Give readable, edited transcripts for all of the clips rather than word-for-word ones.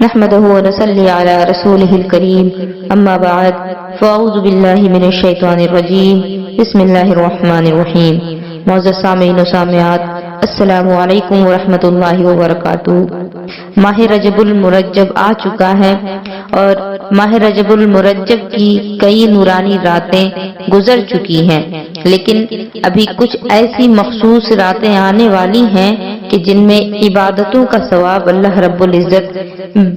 نحمده ونصلي على رسوله الكريم اما بعد فاعوذ بالله من الشیطان الرجیم بسم اللہ الرحمن الرحیم۔ معزز سامعین و سامعات، السلام علیکم ورحمۃ اللہ وبرکاتہ۔ ماہ رجب المرجب آ چکا ہے اور ماہ رجب المرجب کی کئی نورانی راتیں گزر چکی ہیں، لیکن ابھی کچھ ایسی مخصوص راتیں آنے والی ہیں کہ جن میں عبادتوں کا ثواب اللہ رب العزت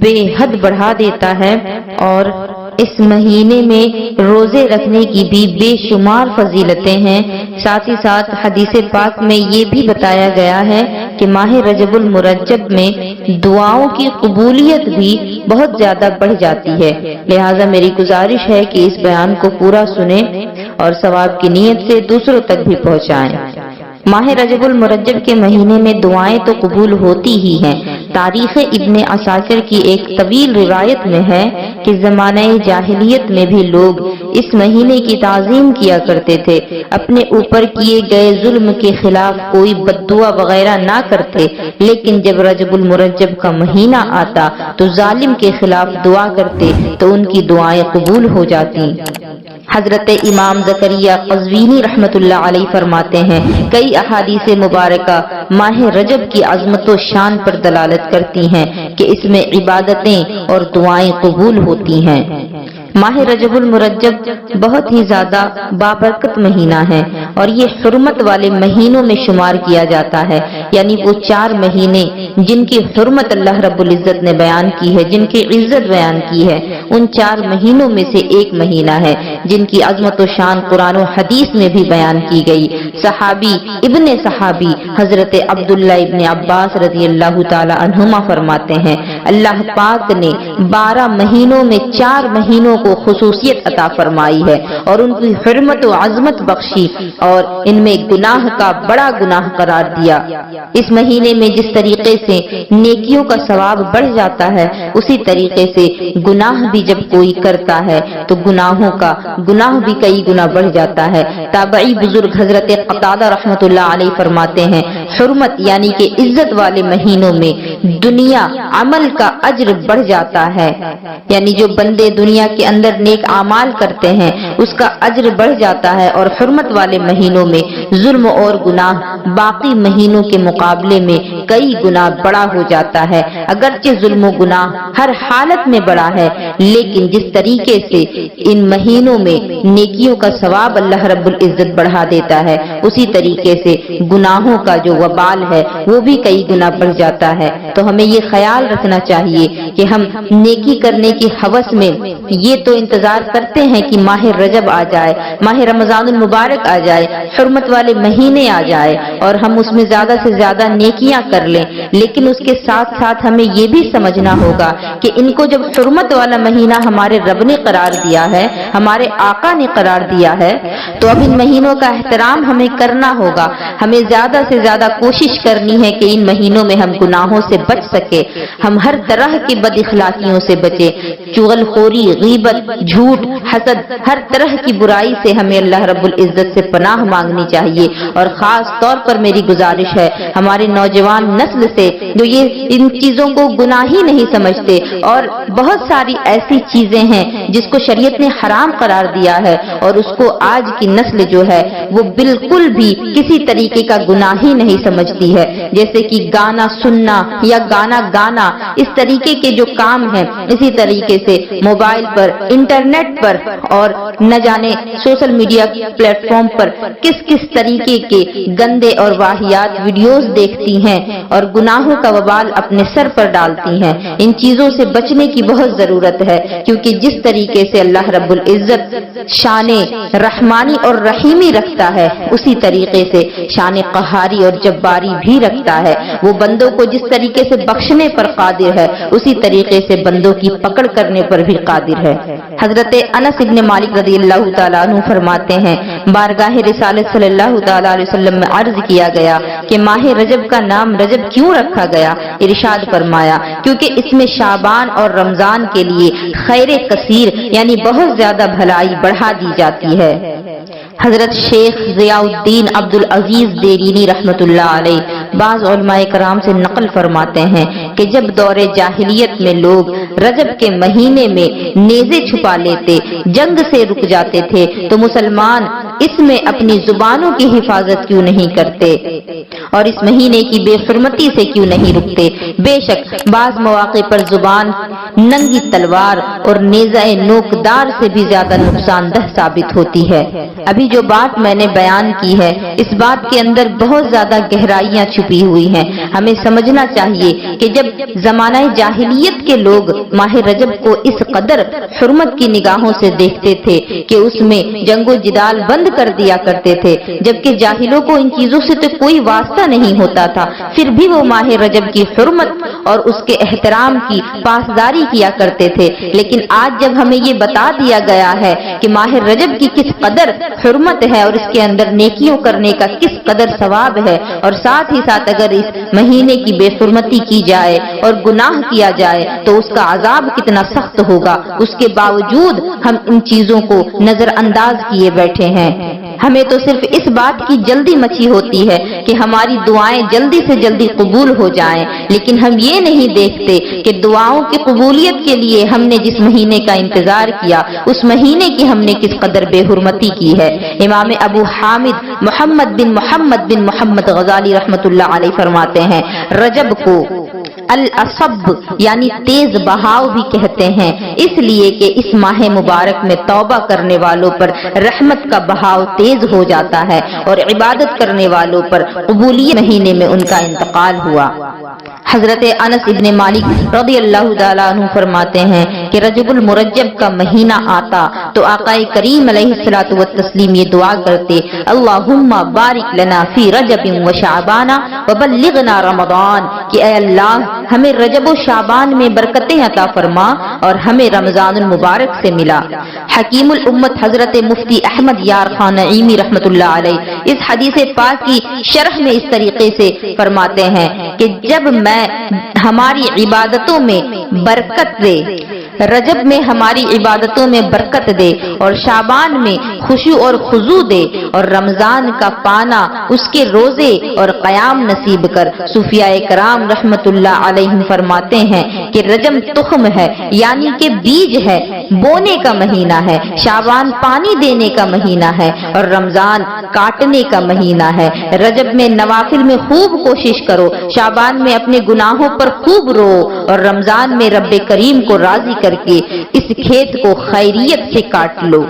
بے حد بڑھا دیتا ہے، اور اس مہینے میں روزے رکھنے کی بھی بے شمار فضیلتیں ہیں۔ ساتھ ہی ساتھ حدیث پاک میں یہ بھی بتایا گیا ہے کہ ماہ رجب المرجب میں دعاؤں کی قبولیت بھی بہت زیادہ بڑھ جاتی ہے، لہٰذا میری گزارش ہے کہ اس بیان کو پورا سنیں اور ثواب کی نیت سے دوسروں تک بھی پہنچائیں۔ ماہ رجب المرجب کے مہینے میں دعائیں تو قبول ہوتی ہی ہیں۔ تاریخ ابن عساکر کی ایک طویل روایت میں ہے کہ زمانہ جاہلیت میں بھی لوگ اس مہینے کی تعظیم کیا کرتے تھے، اپنے اوپر کیے گئے ظلم کے خلاف کوئی بد دعا وغیرہ نہ کرتے، لیکن جب رجب المرجب کا مہینہ آتا تو ظالم کے خلاف دعا کرتے تو ان کی دعائیں قبول ہو جاتی۔ حضرت امام زکریا قزوینی رحمت اللہ علیہ فرماتے ہیں، کئی احادیث مبارکہ ماہ رجب کی عظمت و شان پر دلالت کرتی ہیں کہ اس میں عبادتیں اور دعائیں قبول ہوتی ہیں۔ ماہ رجب المرجب بہت ہی زیادہ بابرکت مہینہ ہے اور یہ حرمت والے مہینوں میں شمار کیا جاتا ہے، یعنی وہ 4 مہینے جن کی حرمت اللہ رب العزت نے بیان کی ہے، جن کی عزت بیان کی ہے، ان 4 مہینوں میں سے ایک مہینہ ہے جن کی عظمت و شان قرآن و حدیث میں بھی بیان کی گئی۔ صحابی ابن صحابی حضرت عبداللہ ابن عباس رضی اللہ تعالی عنہما فرماتے ہیں، اللہ پاک نے 12 مہینوں میں 4 مہینوں کو خصوصیت عطا فرمائی ہے اور ان کی حرمت و عظمت بخشی اور ان میں گناہ کا بڑا گناہ قرار دیا۔ اس مہینے میں جس طریقے سے نیکیوں کا ثواب بڑھ جاتا ہے، اسی طریقے سے گناہ بھی جب کوئی کرتا ہے تو گناہ بھی کئی گنا بڑھ جاتا ہے۔ تابعی بزرگ حضرت قتادہ رحمت اللہ علیہ فرماتے ہیں، حرمت یعنی کہ عزت والے مہینوں میں دنیا عمل کا اجر بڑھ جاتا ہے، یعنی جو بندے دنیا کے اندر نیک اعمال کرتے ہیں اس کا اجر بڑھ جاتا ہے، اور حرمت والے مہینوں میں ظلم اور گناہ باقی مہینوں کے مقابلے میں کئی گنا بڑا ہو جاتا ہے۔ اگرچہ ظلم و گناہ ہر حالت میں بڑا ہے، لیکن جس طریقے سے ان مہینوں میں نیکیوں کا ثواب اللہ رب العزت بڑھا دیتا ہے، اسی طریقے سے گناہوں کا جو وبال ہے وہ بھی کئی گنا بڑھ جاتا ہے۔ تو ہمیں یہ خیال رکھنا چاہیے کہ ہم نیکی کرنے کی ہوس میں یہ تو انتظار کرتے ہیں کہ ماہ رجب آ جائے، ماہ رمضان المبارک آ جائے، حرمت والے مہینے آ جائے اور ہم اس میں زیادہ سے زیادہ نیکیاں کر لیں، لیکن اس کے ساتھ ساتھ ہمیں یہ بھی سمجھنا ہوگا کہ ان کو جب حرمت والا مہینہ ہمارے رب نے قرار دیا ہے، ہمارے آقا نے قرار دیا ہے، تو اب ان مہینوں کا احترام ہمیں کرنا ہوگا۔ ہمیں زیادہ سے زیادہ کوشش کرنی ہے کہ ان مہینوں میں ہم گناہوں سے بچ سکے، ہم ہر طرح کی بد اخلاقیوں سے بچے، چغل خوری، غیبت، جھوٹ، حسد، ہر طرح کی برائی سے ہمیں اللہ رب العزت سے پناہ مانگنی چاہیے۔ اور خاص طور پر میری گزارش ہے ہمارے نوجوان نسل سے جو یہ ان چیزوں کو گناہ ہی نہیں سمجھتے، اور بہت ساری ایسی چیزیں ہیں جس کو شریعت نے حرام قرار دیا ہے اور اس کو آج کی نسل جو ہے وہ بالکل بھی کسی طریقے کا گناہ ہی نہیں سمجھتی ہے، جیسے کہ گانا سننا یا گانا گانا، اس طریقے کے جو کام ہیں، اسی طریقے سے موبائل پر، انٹرنیٹ پر اور نہ جانے سوشل میڈیا پلیٹ فارم پر کس کس طریقے کے گندے اور واہیات ویڈیوز دیکھتی ہیں اور گناہوں کا وبال اپنے سر پر ڈالتی ہیں۔ ان چیزوں سے بچنے کی بہت ضرورت ہے، کیونکہ جس طریقے سے اللہ رب العزت شان رحمانی اور رحیمی رکھتا ہے، اسی طریقے سے شان قہاری اور جباری بھی رکھتا ہے۔ وہ بندوں کو جس طریقے سے بخشنے پر قادر ہے، اسی طریقے سے بندوں کی پکڑ کرنے پر بھی قادر ہے۔ حضرت انس ابن مالک رضی اللہ تعالیٰ عنہ فرماتے ہیں، بارگاہ رسالت صلی اللہ تعالیٰ علیہ وسلم میں عرض کیا گیا کہ ماہ رجب کا نام رجب کیوں رکھا گیا؟ ارشاد فرمایا، کیونکہ اس میں شعبان اور رمضان کے لیے خیر کثیر یعنی بہت زیادہ بھلائی بڑھا دی جاتی ہے۔ حضرت شیخ ضیاء الدین عبد العزیز دیرینی رحمت اللہ علیہ بعض علماء کرام سے نقل فرماتے ہیں کہ جب دور جاہلیت میں لوگ رجب کے مہینے میں نیزے چھپا لیتے، جنگ سے رک جاتے تھے، تو مسلمان اس میں اپنی زبانوں کی حفاظت کیوں نہیں کرتے اور اس مہینے کی بے حرمتی سے کیوں نہیں رکتے؟ بے شک بعض مواقع پر زبان ننگی تلوار اور نیزہ نوکدار سے بھی زیادہ نقصان دہ ثابت ہوتی ہے۔ ابھی جو بات میں نے بیان کی ہے، اس بات کے اندر بہت زیادہ گہرائیاں چھپی ہوئی ہیں۔ ہمیں سمجھنا چاہیے کہ جب زمانہ جاہلیت کے لوگ ماہ رجب کو اس قدر حرمت کی نگاہوں سے دیکھتے تھے کہ اس میں جنگ و جدال بند کر دیا کرتے تھے، جبکہ جاہلوں کو ان چیزوں سے تو کوئی واسطہ نہیں ہوتا تھا، پھر بھی وہ ماہ رجب کی حرمت اور اس کے احترام کی پاسداری کیا کرتے تھے۔ لیکن آج جب ہمیں یہ بتا دیا گیا ہے کہ ماہ رجب کی کس قدر حرمت ہے اور اس کے اندر نیکیوں کرنے کا کس قدر ثواب ہے، اور ساتھ ہی ساتھ اگر اس مہینے کی بے حرمتی کی جائے اور گناہ کیا جائے تو اس کا عذاب کتنا سخت ہوگا، اس کے باوجود ہم ان چیزوں کو نظر انداز کیے بیٹھے ہیں۔ ہمیں تو صرف اس بات کی جلدی مچی ہوتی ہے کہ ہماری دعائیں جلدی سے جلدی قبول ہو جائیں، لیکن ہم یہ نہیں دیکھتے کہ دعاؤں کی قبولیت کے لیے ہم نے جس مہینے کا انتظار کیا، اس مہینے کی ہم نے کس قدر بے حرمتی کی ہے۔ امام ابو حامد محمد بن محمد غزالی رحمۃ اللہ علیہ فرماتے ہیں، رجب کو الاصب یعنی تیز بہاؤ بھی کہتے ہیں، اس لیے کہ اس ماہ مبارک میں توبہ کرنے والوں پر رحمت کا بہاؤ تیز ہو جاتا ہے اور عبادت کرنے والوں پر قبولیت مہینے میں ان کا انتقال ہوا۔ حضرت انس ابن مالک رضی اللہ تعالیٰ عنہ فرماتے ہیں کہ رجب المرجب کا مہینہ آتا تو آقا کریم علیہ الصلوۃ والتسلیم یہ دعا کرتے، اللہم بارک لنا فی رجب و شعبان وبلغنا رمضان، کہ اے اللہ ہمیں رجب و شعبان میں برکتیں عطا فرما اور ہمیں رمضان المبارک سے ملا۔ حکیم الامت حضرت مفتی احمد یار خان نعیمی رحمۃ اللہ علیہ اس حدیث پاک کی شرح میں اس طریقے سے فرماتے ہیں کہ جب میں ہماری عبادتوں میں برکت دے، رجب میں ہماری عبادتوں میں برکت دے اور شعبان میں خشوع اور خضوع دے اور رمضان کا پانا اس کے روزے اور قیام نصیب کر۔ صوفیاء کرام رحمت اللہ علیہم فرماتے ہیں کہ رجب تخم ہے یعنی کہ بیج ہے، بونے کا مہینہ ہے، شعبان پانی دینے کا مہینہ ہے اور رمضان کاٹنے کا مہینہ ہے۔ رجب میں نوافل میں خوب کوشش کرو، شعبان میں اپنے گناہوں پر خوب رو اور رمضان میں رب کریم کو راضی کر کے اس کھیت کو خیریت سے کاٹ لو۔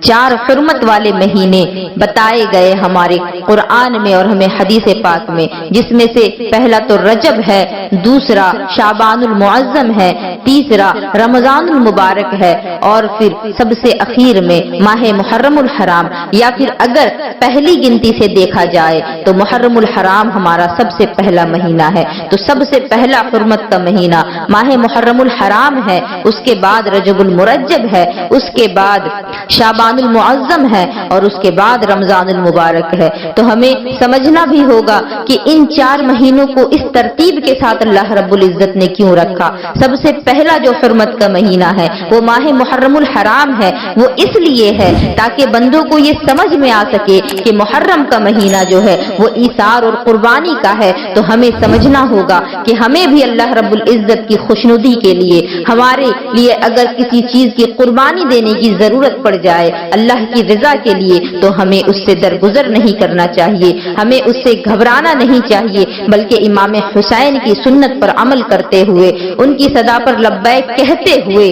4 حرمت والے مہینے بتائے گئے ہمارے قرآن میں اور ہمیں حدیث پاک میں، جس میں سے پہلا تو رجب ہے، دوسرا شعبان المعظم ہے، تیسرا رمضان المبارک ہے اور پھر سب سے اخیر میں ماہ محرم الحرام، یا پھر اگر پہلی گنتی سے دیکھا جائے تو محرم الحرام ہمارا سب سے پہلا مہینہ ہے۔ تو سب سے پہلا حرمت کا مہینہ ماہ محرم الحرام ہے، اس کے بعد رجب المرجب ہے، اس کے بعد شعبان المعظم ہے اور اس کے بعد رمضان المبارک ہے۔ تو ہمیں سمجھنا بھی ہوگا کہ ان 4 مہینوں کو اس ترتیب کے ساتھ اللہ رب العزت نے کیوں رکھا۔ سب سے پہلا جو حرمت کا مہینہ ہے وہ ماہ محرم الحرام ہے، وہ اس لیے ہے تاکہ بندوں کو یہ سمجھ میں آ سکے کہ محرم کا مہینہ جو ہے وہ ایثار اور قربانی کا ہے۔ تو ہمیں سمجھنا ہوگا کہ ہمیں بھی اللہ رب العزت کی خوشنودی کے لیے، ہمارے لیے اگر کسی چیز کی قربانی دینے کی ضرورت پڑ جائے اللہ کی رضا کے لیے، تو ہمیں اس سے درگزر نہیں کرنا چاہیے، ہمیں اس سے گھبرانا نہیں چاہیے، بلکہ امام حسین کی سنت پر عمل کرتے ہوئے، ان کی صدا پر لبیک کہتے ہوئے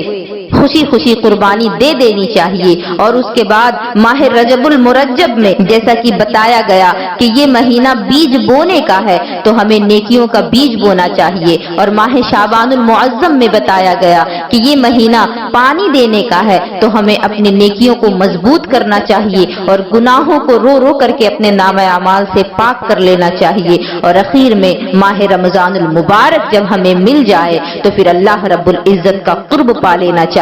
خوشی خوشی قربانی دے دینی چاہیے۔ اور اس کے بعد ماہ رجب المرجب میں جیسا کہ بتایا گیا کہ یہ مہینہ بیج بونے کا ہے، تو ہمیں نیکیوں کا بیج بونا چاہیے، اور ماہ شعبان المعظم میں بتایا گیا کہ یہ مہینہ پانی دینے کا ہے، تو ہمیں اپنی نیکیوں کو مضبوط کرنا چاہیے اور گناہوں کو رو رو کر کے اپنے نامہ اعمال سے پاک کر لینا چاہیے۔ اور اخیر میں ماہ رمضان المبارک جب ہمیں مل جائے تو پھر اللہ رب العزت کا قرب پا لینا چاہیے۔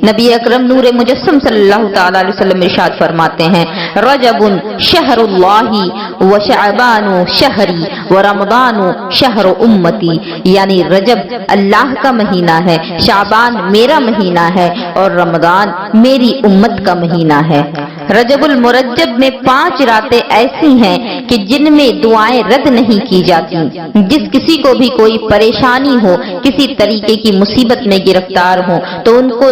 نبی اکرم نور مجسم صلی اللہ تعالی علیہ وسلم ارشاد فرماتے ہیں رجب شہر اللہ و شعبان شہری و رمضان شہر امتی، یعنی رجب اللہ کا مہینہ ہے، شعبان میرا مہینہ ہے اور رمضان میری امت کا مہینہ ہے۔ رجب المرجب میں 5 راتیں ایسی ہیں کہ جن میں دعائیں رد نہیں کی جاتی۔ جس کسی کو بھی کوئی پریشانی ہو، کسی طریقے کی مصیبت میں گرفتار ہو، تو ان کو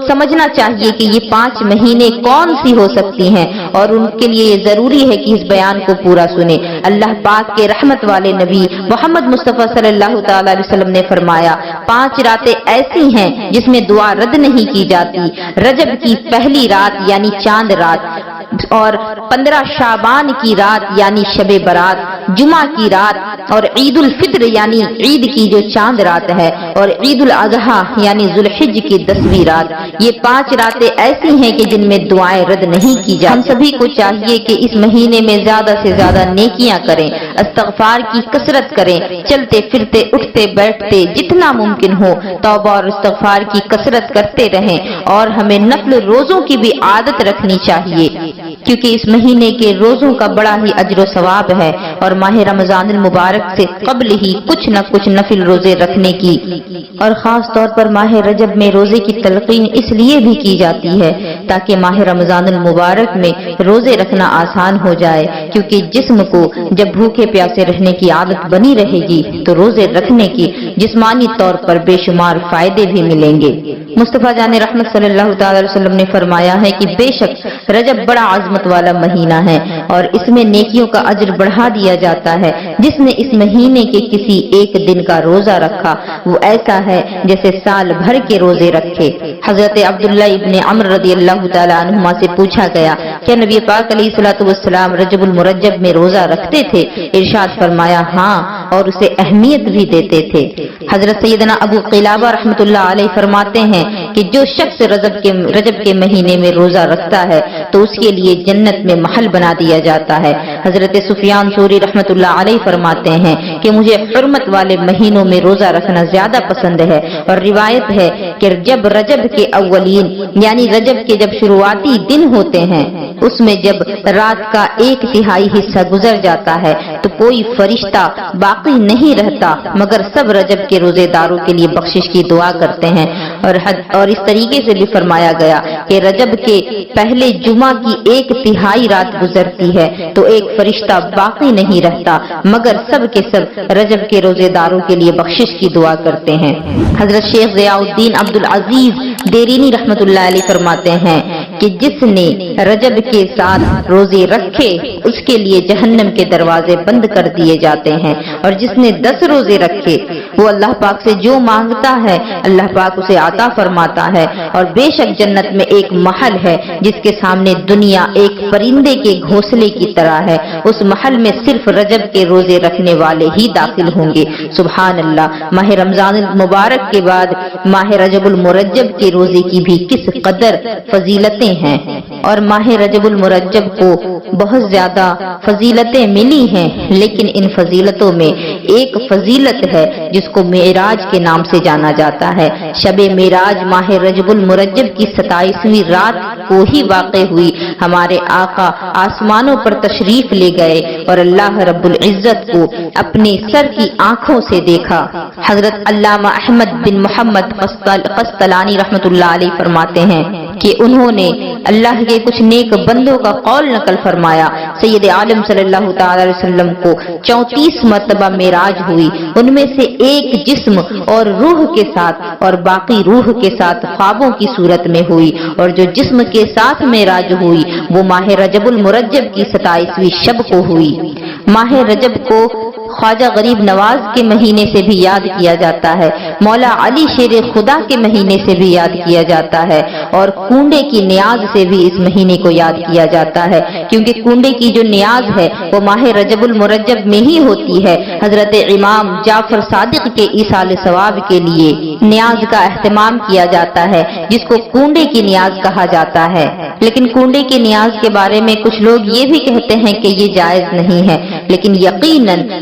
سمجھنا چاہیے کہ یہ 5 مہینے کون سی ہو سکتی ہیں، اور ان کے لیے یہ ضروری ہے کہ اس بیان کو پورا سنیں۔ اللہ پاک کے رحمت والے نبی محمد مصطفیٰ صلی اللہ تعالی علیہ وسلم نے فرمایا 5 راتیں ایسی ہیں جس میں دعا رد نہیں کی جاتی۔ رجب کی پہلی رات یعنی چاند رات، اور 15 شعبان کی رات یعنی شب برات، جمعہ کی رات، اور عید الفطر یعنی عید کی جو چاند رات ہے، اور عید الاضحیٰ یعنی ذوالحج کی 10ویں رات۔ یہ 5 راتیں ایسی ہیں کہ جن میں دعائیں رد نہیں کی جاتی۔ ہم سبھی کو چاہیے کہ اس مہینے میں زیادہ سے زیادہ نیکیاں کریں، استغفار کی کثرت کریں، چلتے پھرتے اٹھتے بیٹھتے جتنا ممکن ہو توبہ اور استغفار کی کثرت کرتے رہیں، اور ہمیں نفل روزوں کی بھی عادت رکھنی چاہیے، کیونکہ اس مہینے کے روزوں کا بڑا ہی اجر و ثواب ہے، اور ماہ رمضان المبارک سے قبل ہی کچھ نہ کچھ نفل روزے رکھنے کی، اور خاص طور پر ماہ رجب میں روزے کی تلقین اس لیے بھی کی جاتی ہے تاکہ ماہ رمضان المبارک میں روزے رکھنا آسان ہو جائے، کیونکہ جسم کو جب بھوکے پیاسے رہنے کی عادت بنی رہے گی تو روزے رکھنے کی جسمانی طور پر بے شمار فائدے بھی ملیں گے۔ مصطفیٰ جان رحمت صلی اللہ تعالی علیہ وسلم نے فرمایا ہے کہ بے شک رجب بڑا عظمت والا مہینہ ہے، اور اس میں نیکیوں کا اجر بڑھا دیا جاتا ہے۔ جس نے اس مہینے کے کسی ایک دن کا روزہ رکھا وہ ایسا ہے جیسے سال بھر کے روزے رکھے۔ حضرت عبداللہ ابن عمر رضی اللہ تعالی عنہما سے پوچھا گیا کہ نبی پاک علیہ الصلوۃ والسلام رجب المرجب میں روزہ رکھتے تھے؟ ارشاد فرمایا ہاں، اور اسے اہمیت بھی دیتے تھے۔ حضرت سیدنا ابو قلابہ رحمۃ اللہ علیہ فرماتے ہیں کہ جو شخص رجب کے مہینے میں روزہ رکھتا ہے تو اس کے لیے جنت میں محل بنا دیا جاتا ہے۔ حضرت سفیان ثوری رحمۃ اللہ علیہ فرماتے ہیں کہ مجھے حرمت والے مہینوں میں روزہ رکھنا زیادہ پسند ہے، اور روایت ہے کہ جب رجب کے اولین یعنی رجب کے جب شروعاتی دن ہوتے ہیں اس میں جب رات کا 1/3 حصہ گزر جاتا ہے تو کوئی فرشتہ باقی نہیں رہتا مگر سب رجب کے روزے داروں کے لیے بخشش کی دعا کرتے ہیں، اور اس طریقے سے بھی فرمایا گیا کہ رجب کے پہلے جمعہ کی 1/3 رات گزرتی ہے تو ایک فرشتہ باقی نہیں رہتا مگر سب کے سب رجب کے روزے داروں کے لیے بخشش کی دعا کرتے ہیں۔ حضرت شیخ ضیاء الدین عبد العزیز دیرینی رحمت اللہ علیہ فرماتے ہیں کہ جس نے رجب کے ساتھ روزے رکھے اس کے لیے جہنم کے دروازے بند کر دیے جاتے ہیں، اور جس نے 10 روزے رکھے وہ اللہ پاک سے جو مانگتا ہے اللہ پاک اسے عطا فرماتا ہے، اور بے شک جنت میں ایک محل ہے جس کے سامنے دنیا ایک پرندے کے گھونسلے کی طرح ہے، اس محل میں صرف رجب کے روزے رکھنے والے ہی داخل ہوں گے۔ سبحان اللہ! ماہ رمضان المبارک کے بعد ماہ رجب المرجب کے روزے کی بھی کس قدر فضیلتیں ہیں، اور ماہ رجب المرجب کو بہت زیادہ فضیلتیں ملی ہیں، لیکن ان فضیلتوں میں ایک فضیلت ہے جس کو معراج کے نام سے جانا جاتا ہے۔ شب معراج ماہ رجب المرجب کی 27ویں رات کو ہی واقع ہوئی۔ ہمارے آقا آسمانوں پر تشریف لے گئے اور اللہ رب العزت کو اپنے سر کی آنکھوں سے دیکھا۔ حضرت علامہ احمد بن محمد قسطلانی رحمت اللہ علیہ فرماتے ہیں کہ انہوں نے اللہ کے کچھ نیک بندوں کا قول نقل فرمایا۔ سید عالم صلی اللہ تعالی علیہ وسلم کو 34 مرتبہ معراج ہوئی، ان میں سے ایک جسم اور روح کے ساتھ اور باقی روح کے ساتھ خوابوں کی صورت میں ہوئی، اور جو جسم کے ساتھ معراج ہوئی وہ ماہ رجب المرجب کی 27ویں شب کو ہوئی۔ ماہ رجب کو خواجہ غریب نواز کے مہینے سے بھی یاد کیا جاتا ہے، مولا علی شیر خدا کے مہینے سے بھی یاد کیا جاتا ہے، اور کنڈے کی نیاز سے بھی اس مہینے کو یاد کیا جاتا ہے، کیونکہ کنڈے کی جو نیاز ہے وہ ماہ رجب المرجب میں ہی ہوتی ہے۔ حضرت امام جعفر صادق کے ایصال ثواب کے لیے نیاز کا اہتمام کیا جاتا ہے جس کو کنڈے کی نیاز کہا جاتا ہے، لیکن کنڈے کی نیاز کے بارے میں کچھ لوگ یہ بھی کہتے ہیں کہ یہ جائز نہیں ہے، لیکن یقیناً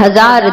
1000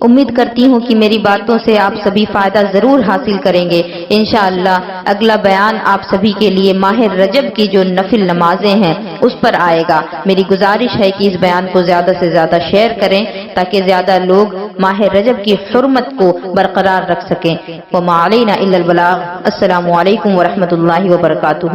امید کرتی ہوں کہ میری باتوں سے آپ سبھی فائدہ ضرور حاصل کریں گے۔ انشاءاللہ اگلا بیان آپ سبھی کے لیے ماہ رجب کی جو نفل نمازیں ہیں اس پر آئے گا۔ میری گزارش ہے کہ اس بیان کو زیادہ سے زیادہ شیئر کریں تاکہ زیادہ لوگ ماہ رجب کی حرمت کو برقرار رکھ سکیں۔ وما علینا الا البلاغ۔ السلام علیکم ورحمۃ اللہ وبرکاتہ۔